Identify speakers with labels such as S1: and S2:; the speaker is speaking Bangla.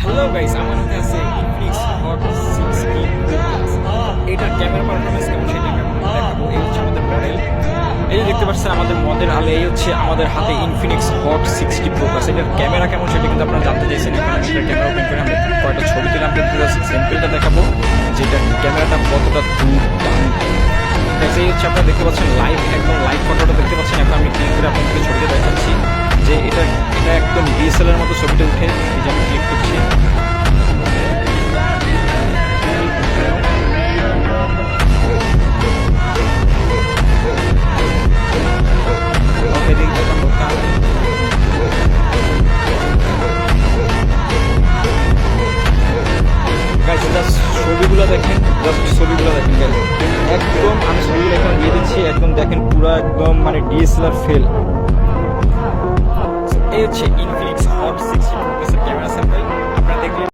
S1: হ্যালো গাইস, আমার হাতে আছে ইনফিনিক্স হট 60 Pro Plus। এটার ক্যামেরা পারফরমেন্স কেমন সেটা আমি দেখাবো। এই হচ্ছে আমাদের মডেল, এই যে দেখতে পাচ্ছেন আমাদের মডেল আলে, এই হচ্ছে আমাদের হাতে ইনফিনিক্স হট 60 Pro Plus। এটার ক্যামেরা কেমন সেটা কিন্তু আপনারা জানতে চাইছেন। এখানে আমি এটার ক্যামেরা ওপেন করে আমরা কয়েকটা ছবি তুলে আপনাদের স্যাম্পলটা দেখাবো, যেটা ক্যামেরাটা কতটা দুর্দান্ত। এই হচ্ছে আপনারা দেখতে পাচ্ছেন লাইভ, একদম লাইভ ফটোটা দেখতে পাচ্ছেন। এখন আমি ক্লিক করে আপনাদেরকে ছবিটা দেখাচ্ছি যে এটা একদম ডিএসএলআর মতো ছবিটা উঠে। এই যে আমি ক্লিক করছি, ছবিগুলো দেখেন, জাস্ট ছবিগুলো দেখেন গাইজ, একদম আমি ছবিগুলো এখন দিয়ে দিচ্ছি, একদম দেখেন পুরো একদম মানে ডিএসএলআর ফেল। এই হচ্ছে